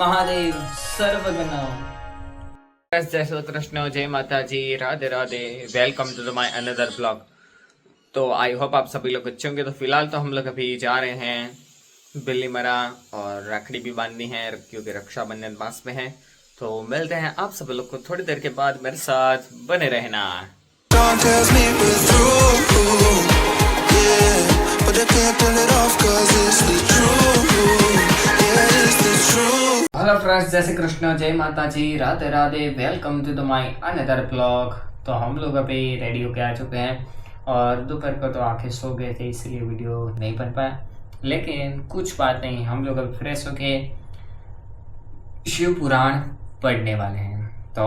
મહાદેવ સર્વજ્ઞ જય શ્રી कृष्ण, जय माता जी, Radhe Radhe. Welcome to my another blog. तो आई होप आप सभी लोग अच्छे होंगे। तो फिलहाल तो हम लोग अभी जा रहे हैं बिल्लीमरा और रखड़ी भी बांधनी है क्योंकि रक्षाबंधन पास में है। तो मिलते हैं आप सभी लोग को थोड़ी देर के बाद। मेरे साथ बने रहना। हेलो फ्रेंड्स, जय श्री कृष्ण, जय माता जी, Radhe Radhe. Welcome to the my another blog. तो हम लोग अभी रेडी होके आ चुके हैं और दोपहर को तो आंखें सो गए थे इसलिए वीडियो नहीं बन पाया। लेकिन कुछ बात नहीं, हम लोग अभी फ्रेश होके शिव पुराण पढ़ने वाले हैं। तो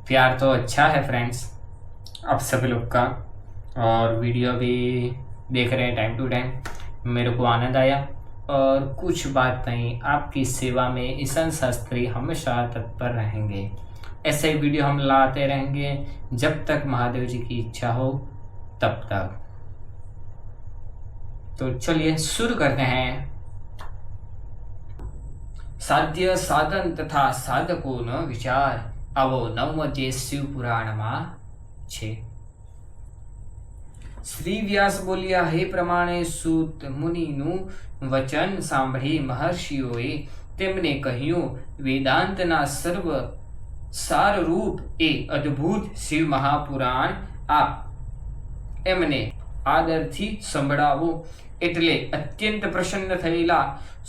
प्यार तो अच्छा है फ्रेंड्स आप सभी लोग का, और वीडियो भी देख रहे हैं टाइम टू टाइम। मेरे को आनंद आया और कुछ बात नहीं, आपकी सेवा में ईशान शास्त्री हमेशा तत्पर रहेंगे। ऐसे वीडियो हम लाते रहेंगे जब तक महादेव जी की इच्छा हो तब तक। तो चलिए शुरू करते हैं। साध्य साधन तथा साधको नो विचार आवो नवमते शिव पुराण માં છે। શ્રી વ્યાસ બોલ્યા, હે પ્રમાણે સૂત મુનિનું વચન સાંભળી મહર્ષિઓએ તેમને કહ્યું, વેદાંતના સર્વ સારરૂપ એ અદ્ભુત શિવ મહાપુરાણ આપ એમને આદરથી સંભળાવો। એટલે અત્યંત પ્રસન્ન થયેલા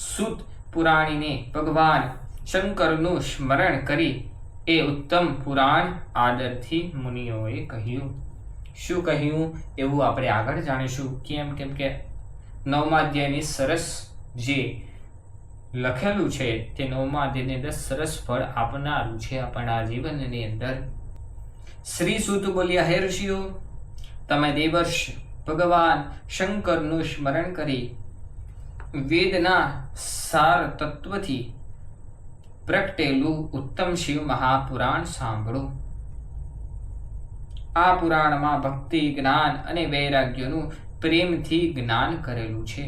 સૂત પુરાણીને ભગવાન શંકરનું સ્મરણ કરી એ ઉત્તમ પુરાણ આદરથી મુનિઓએ કહ્યું। શું કહ્યું એવું આપણે આગળ જાણીશું। કેમ કે નવમા અધ્યાયની સરસ જે લખેલું છે તે નવમા અધ્યાયની અંદર સરસ ફળ આપનારું છે આપણા જીવનની અંદર। શ્રી સૂત બોલ્યા, હે ઋષિઓ, તમે દેવર્ષ ભગવાન શંકરનું સ્મરણ કરી વેદના સાર તત્વથી પ્રગટેલું ઉત્તમ શિવ મહાપુરાણ સાંભળો। આ પુરાણમાં ભક્તિ, જ્ઞાન અને વૈરાગ્યનું પ્રેમથી જ્ઞાન કરેલું છે।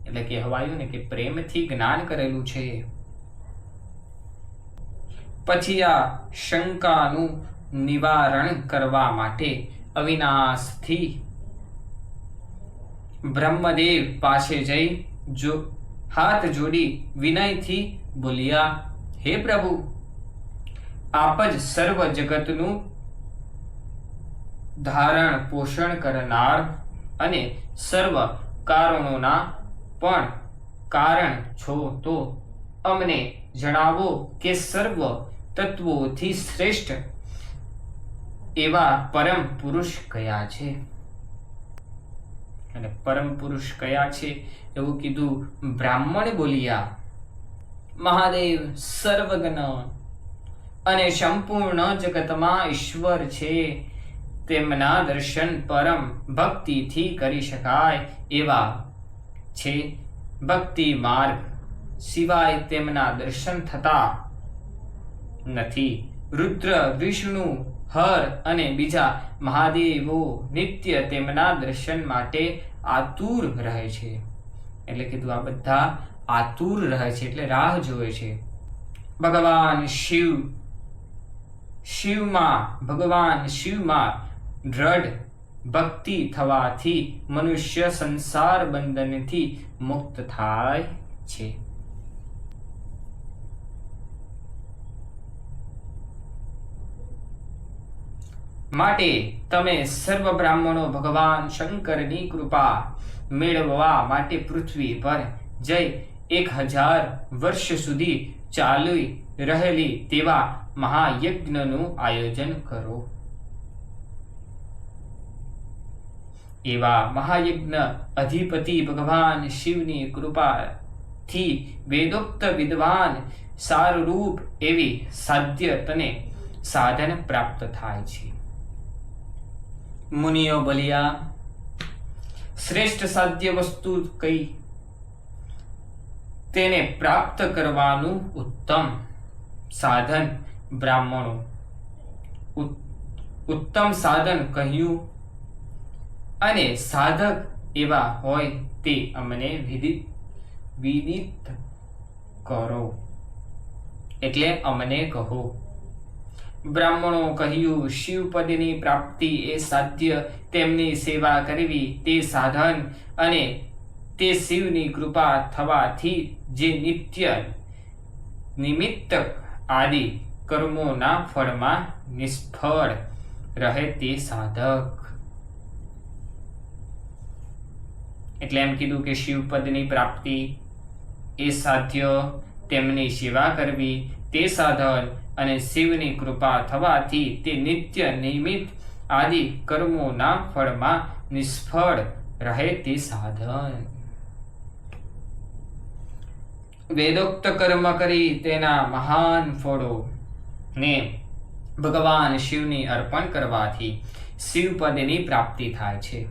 એટલે કહેવાયું ને કે પ્રેમથી જ્ઞાન કરેલું છે। પછી આ શંકાનું નિવારણ કરવા માટે અવિનાશથી બ્રહ્મદેવ પાસે જઈ જો હાથ જોડી વિનયથી બોલ્યા, હે પ્રભુ, आप ज सर्व जगतनु धारण पोषण करनार अने सर्व कारणोना पण कारण छो, तो अमने जणावो के सर्व तत्वोथी श्रेष्ठ एवा परम पुरुष कया छे। अने परम पुरुष कया छे एवुं कीधुं ब्राह्मण बोलिया, महादेव सर्वज्ञ અને સંપૂર્ણ જગતમાં ઈશ્વર છે, તેમના દર્શન પરમ ભક્તિથી કરી શકાય એવા છે। ભક્તિ માર્ગ સિવાય તેમના દર્શન થતા નથી। રુદ્ર, વિષ્ણુ, હર અને બીજા મહાદેવો નિત્ય તેમના દર્શન માટે આતુર રહે છે। એટલે કીધું આ બધા આતુર રહે છે એટલે રાહ જોવે છે। ભગવાન ભગવાન શિવમાં દ્રઢ ભક્તિ થવાથી મનુષ્ય સંસાર બંધનથી મુક્ત થાય છે। માટે તમે સર્વ બ્રાહ્મણો ભગવાન શંકરની કૃપા મેળવવા માટે પૃથ્વી પર જઈ 1000 વર્ષ સુધી ચાલી રહેલી તેવા महायज्ञનું आयोजन करो। एवा महायज्ञ अधिपति भगवान शिवनी कृपा थी वेदोक्त विद्वान साररूप एवी साध्य तने साधन प्राप्त थाय छे। मुनियो बोलिया, श्रेष्ठ साध्य वस्तु कई तेने प्राप्त करवानुं उत्तम साधन ब्राह्मणों उत्तम साधन કહ્યું અને સાધક એવા હોય તે અમને વિદિત કરો, એટલે અમને કહો. બ્રાહ્મણો કહ્યું, શિવપદની પ્રાપ્તિ એ સાધ્ય, તેમની સેવા કરવી તે સાધન, અને તે શિવની કૃપા થવાથી જે નિત્ય નિમિત્ત આદિ કર્મોના ફળમાં નિષ્ફળ રહે તે સાધક. એટલે એમ કીધું કે શિવપદની પ્રાપ્તિ એ સાધ્ય, તેમની સેવા કરવી તે સાધન, અને શિવની કૃપા થવાથી તે નિત્ય નિમિત્ત આદિ કર્મોના ફળમાં નિષ્ફળ રહે તે સાધન. વેદોક્ત કર્મ કરી તેના મહાન ફળો ને ભગવાન શિવની અર્પણ કરવાથી શિવપદની પ્રાપ્તિ થાય છે.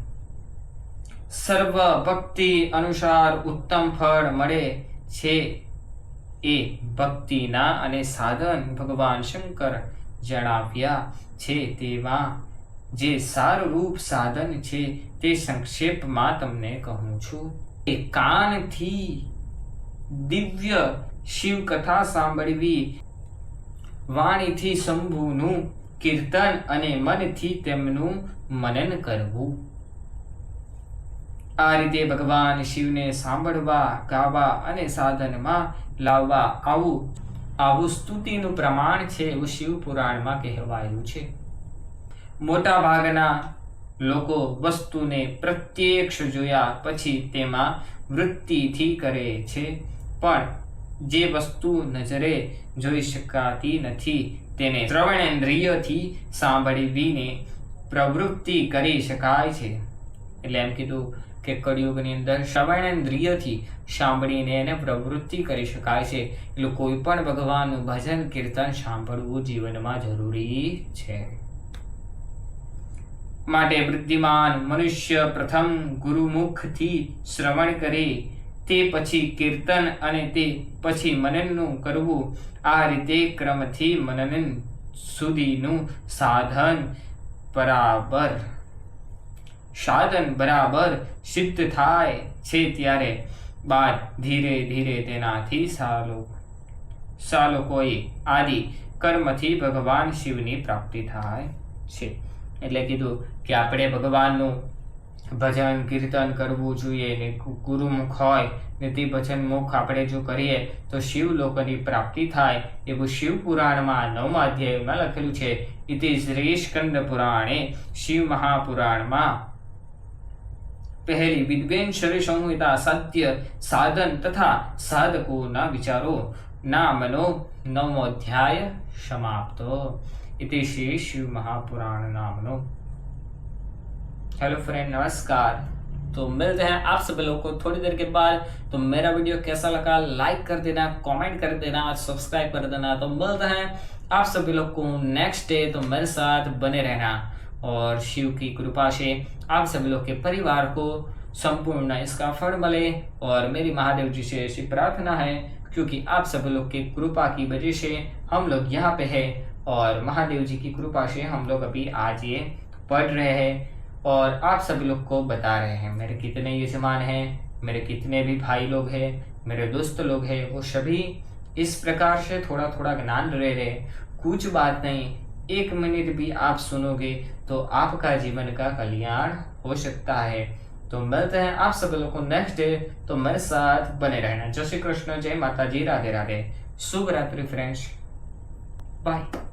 સર્વ ભક્તિ અનુસાર ઉત્તમ ફળ મળે છે. એ ભક્તિના અને સાધન ભગવાન શંકર જણાવ્યા છે તેમાં જે સારરૂપ સાધન છે તે સંક્ષેપમાં તમને કહું છું. એ કાનથી દિવ્ય શિવ કથા સાંભળવી, વાણીથી શંભુનું કીર્તન અને મનથી તેમનું મનન કરવું. આ રીતે ભગવાન શિવને સાંભળવા, ગાવા અને સાધનમાં લાવવા આવું સ્તુતિનું પ્રમાણ છે એવું શિવ પુરાણમાં કહેવાયું છે. મોટા ભાગના લોકો વસ્તુને પ્રત્યક્ષ જોયા પછી તેમાં વૃત્તિથી કરે છે, પણ જે વસ્તુ નજરે જોઈ શકાતી નથી તેને શ્રવણેન્દ્રિયથી સાંભળવીને પ્રવૃત્તિ કરી શકાય છે. એટલે એમ કીધું કે કળિયુગની અંદર શ્રવણેન્દ્રિયથી સાંભળીને એને પ્રવૃત્તિ કરી શકાય છે. એટલે કોઈ પણ ભગવાનનું ભજન કીર્તન સાંભળવું જીવનમાં જરૂરી છે. માટે બુદ્ધિમાન મનુષ્ય પ્રથમ ગુરુમુખથી શ્રવણ કરે, તે પછી કીર્તન અને તે પછી મનનનું કરવું. આ રીતે ક્રમથી મનન સુધીનું સાધન બરાબર સિદ્ધ થાય છે. ત્યારે બાદ ધીરે ધીરે તેનાથી સાલોકોઈ આદિ કર્મથી ભગવાન શિવની પ્રાપ્તિ થાય છે. એટલે કીધું કે આપણે ભગવાનનું ભજન કીર્તન કરવું જોઈએ ને ગુરુમુખ હોય ને તે ભજન મુખ આપણે જો કરીએ તો શિવલોકની પ્રાપ્તિ થાય એવું શિવ પુરાણમાં 9મા અધ્યાયમાં લખેલું છે. ઇતિ શ્રી સ્કંદ પુરાણે શિવ મહાપુરાણમાં પહેલી વિદ્વેન્સરી સંહિતા સત્ય સાધન તથા સાધકોના વિચારો નામનો 9મો અધ્યાય સમાપ્તો. इति श्री शिव महापुराण नामनो. हेलो फ्रेंड, नमस्कार. तो मिलते हैं आप सभी लोगों को थोड़ी देर के बाद. तो मेरा वीडियो कैसा लगा लाइक कर देना, कमेंट कर देना, सब्सक्राइब कर देना. तो मिलते हैं आप सभी लोग को नेक्स्ट डे. तो मेरे साथ बने रहना और शिव की कृपा से आप सभी लोग के परिवार को संपूर्ण इसका फल मिले. और मेरी महादेव जी से ऐसी प्रार्थना है क्योंकि आप सभी लोग की कृपा की वजह से हम लोग यहाँ पे है और महादेव जी की कृपा से हम लोग अभी आज ये पढ़ रहे हैं और आप सभी लोग को बता रहे हैं. मेरे कितने यजमान हैं, मेरे कितने भी भाई लोग हैं, मेरे दोस्त लोग हैं, वो सभी इस प्रकार से थोड़ा थोड़ा ज्ञान ले रहे. कुछ बात नहीं, 1 मिनट भी आप सुनोगे तो आपका जीवन का कल्याण हो सकता है. तो मिलते हैं आप सभी लोग को नेक्स्ट डे. तो मेरे साथ बने रहना. जय श्री कृष्ण, जय माता जी, राधे राधे. शुभ रात्रि फ्रेंड्स, बाय.